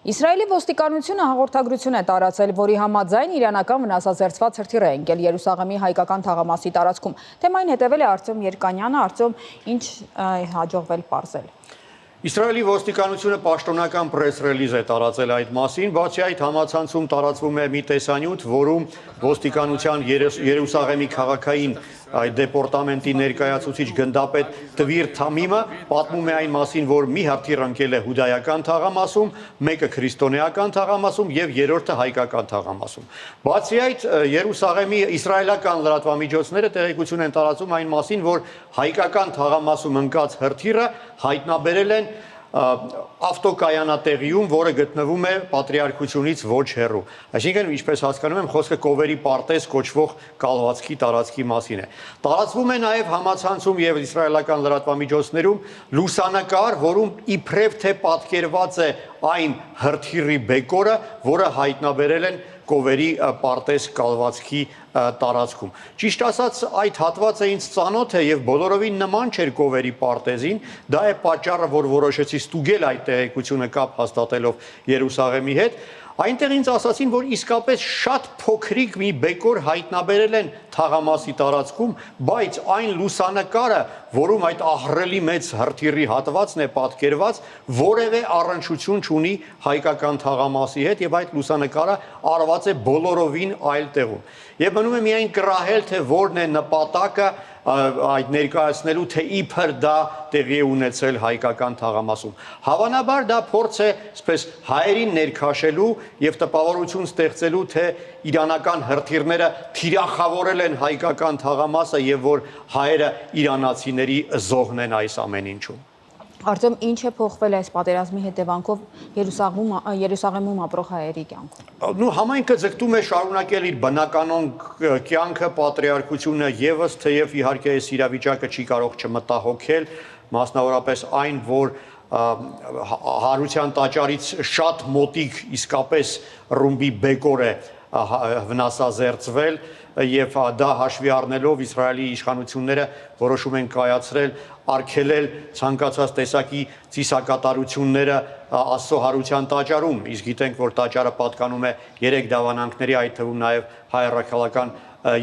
Իսրայելի ոստիկանությունը հաղորդագրություն է տարածել, որի համաձայն իրանական վնասազերծված հրթիռ է ընկել Երուսաղեմի հայկական թաղամասի տարածքում։ Թեմային հետևել է Արտյոմ Երկանյանը, Արտյոմ, ինչ հաջողվել պարզել։ Իսրայելի ոստիկանությունը պաշտոնական պրես-ռելիզ է տարածել այդ մասին, բացի այդ համացանցում տարածվում է մի տեսանյութ, որում ոստիկանության Երուսաղեմի քաղաքային դեպորտամենտի ներկայացուցիչ գնդապետ Տվիր Թամիմը պատմում է այն մասին, որ մի հրթիռ ընկել է հուդայական թաղամասում, մեկը քրիստոնեական թաղամասում եւ երրորդը հայկական թաղամասում։ Բացի այդ, Երուսաղեմի իսրայելական լրատվամիջոցները տեղեկություն են տարածում այն մասին, որ հայկական թաղամասում ընկած հրթիռը հայտնաբերել են ավտոկայանատեղիում, որը գտնվում է պատրիարքությունից ոչ հեռու։ Այսինքն, ինչպես հասկանում եմ, խոսքը Կովերի պարտեզ կոչվող կալվածքի տարածքի մասին է։ Տարածվում է նաև համացանցում եւ իսրայելական լրատվամիջոցներում լուսանկար, որում իբրև թե պատկերված է այն հրթիռի բեկորը, որը հայտնաբերել են Կովերի պարտեզ կալվածքի տարածքում։ Ճիշտ ասած, այդ հատվածը ինձ ծանոթ է եւ բոլորովին նման չէր Կովերի պարտեզին, դա է պատճառը, որ որոշեցի ստուգել այդ տեղեկությունը կապ հաստատելով Երուսաղեմի հետ։ Այնտեղ ինձ ասացին, որ իսկապես շատ փոքրիկ մի բեկոր հայտնաբերել են թաղամասի տարածքում, բայց այն լուսանկարը, որում այդ ահռելի մեծ հրթիռի հատվածն է պատկերված, որևէ առնչություն չունի հայկական թաղամասի հետ եւ այդ լուսանկարը արված է բոլորովին այլ տեղում։ Եվ մնում է միայն կռահել, թե որն է նպատակը այդ ներկայացնելու, թե իբր դա տեղի է ունեցել հայկական թաղամասում։ Հավանաբար դա փորձ է, այսպես հայերին ներքաշելու եւ տպավորություն ստեղծելու, թե իրանական հրթիռները թիրախավորել են հայկական թաղամասը եւ որ հայերը իրանացիների զոհն են այս ամեն ինչում։ Արտյոմ, ինչ է փոխվել այս պատերազմի հետևանքով Երուսաղեմում ապրող հայերի կյանքում։ Համայնքը ձգտում է շարունակել իր բնականon կյանքը, պատրիարքությունը եւս, թեև իհարկե այս իրավիճակը չի կարող չմտահոգել, մասնավորապես այն, որ հարության տաճարից շատ մոտիկ իսկապես ռումբի բեկոր է վնասազերծվել եւ դա հաշվի առնելով Իսրայելի իշխանությունները որոշում են կայացրել արգելել ցանկացած տեսակի ծիսակատարությունները Աստծո հարության տաճարում, իսկ գիտենք, որ տաճարը պատկանում է 3 դավանանքների, այդ թվում նաև հայ առաքելական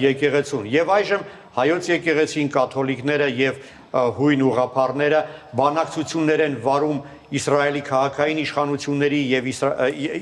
եկեղեցուն։ Եվ այժմ հայոց եկեղեցին, կաթոլիկները եւ հույն ուղղափառները բանակցություններ են վարում Իսրայելի քաղաքային իշխանությունների եւ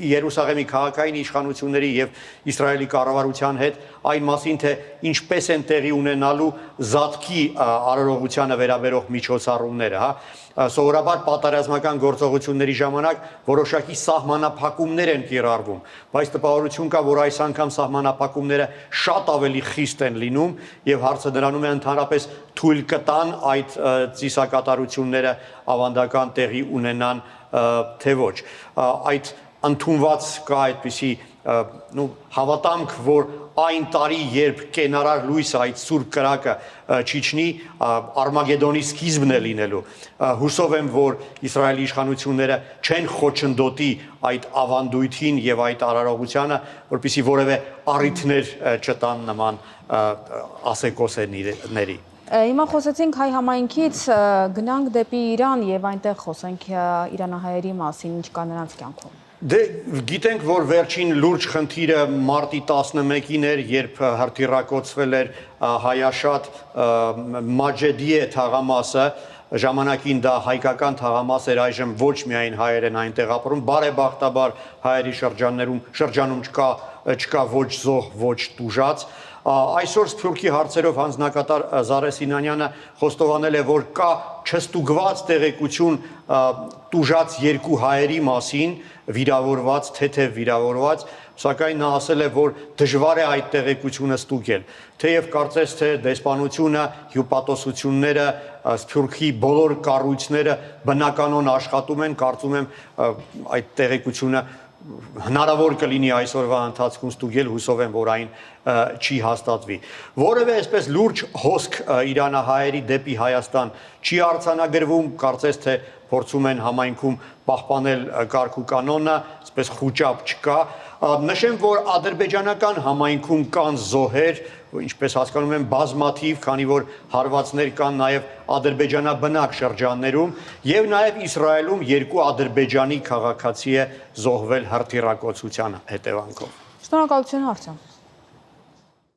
Երուսաղեմի քաղաքային իշխանությունների եւ Իսրայելի կառավարության հետ այն մասին, թե ինչպես են տեղի ունենալու զատկի արարողությանը վերաբերող միջոցառումները, հա։ Սովորաբար պատերազմական գործողությունների ժամանակ որոշակի սահմանափակումներ են կիրառվում, բայց տպավորություն կա, որ այս անգամ սահմանափակումները շատ ավելի խիստ են լինում եւ հարցը դրանում է ընդհանրապես թույլ կտան այդ ծիսակատարությունները ավանդական տեղի ունենան թե ոչ։ Այդ ընդունված կա այդպիսի հավատամք, որ այն տարի, երբ կենարար լույսը այդ սուրբ կրակը չիջնի, Արմագեդոնի սկիզբն է լինելու։ Հուսով եմ, որ Իսրայելի իշխանությունները չեն խոչընդոտի այդ ավանդույթին եւ այդ արարողությանը, որպեսզի որևէ առիթներ չտան նման ասեկոսեների։ Հիմա խոսեցինք հայ համայնքից, գնանք դեպի Իրան եւ այնտեղ խոսենք իրանահայերի մասին, ինչ կա նրանց կյանքում։ Դե գիտենք, որ վերջին լուրջ խնդիրը մարտի 11-ին էր, երբ հրթիռակոծվել էր հայաշատ Մաջեդիե թաղամասը, ժամանակին դա հայկական թաղամաս էր, այժմ ոչ միայն հայեր են այնտեղ ապրում, բարեբախտաբար հայերի շրջանում չկա ոչ զոհ, ոչ տուժած։ Այսօր Սփյուռքի հարցերով հանձնակատար Զարե Սինանյանը խոստովանել է, որ կա չստուգված տեղեկություն տուժած 2 հայերի մասին, վիրավորված, թեթև վիրավորված, սակայն նա ասել է, որ դժվար է այդ տեղեկությունը ստուգել։ Թեև կարծես թե դեսպանությունը, հյուպատոսությունները, Սփյուռքի բոլոր կառույցները բնականon աշխատում են, կարծում եմ այդ տեղեկությունը հնարավոր կլինի այսօրվա ընթացքում ստուգել, հուսով եմ, որ այն չի հաստատվի։ Որևէ այսպես լուրջ հոսք իրանահայերի դեպի Հայաստան չի արձանագրվում, կարծես թե փորձում են համայնքում պահպանել կարգ ու կանոնը, այսպես խուճապ չկա։ Նշեմ, որ ադրբեջանական համայնքում կան զոհեր, ինչպես հասկանում եմ, բազմաթիվ, քանի որ հարվածներ կան նաև ադրբեջանաբնակ շրջաններում եւ նաև Իսրայելում 2 ադրբեջանի քաղաքացի է զոհվել հրթիռակոծության հետևանքով։ Շնորհակալություն, Արտем։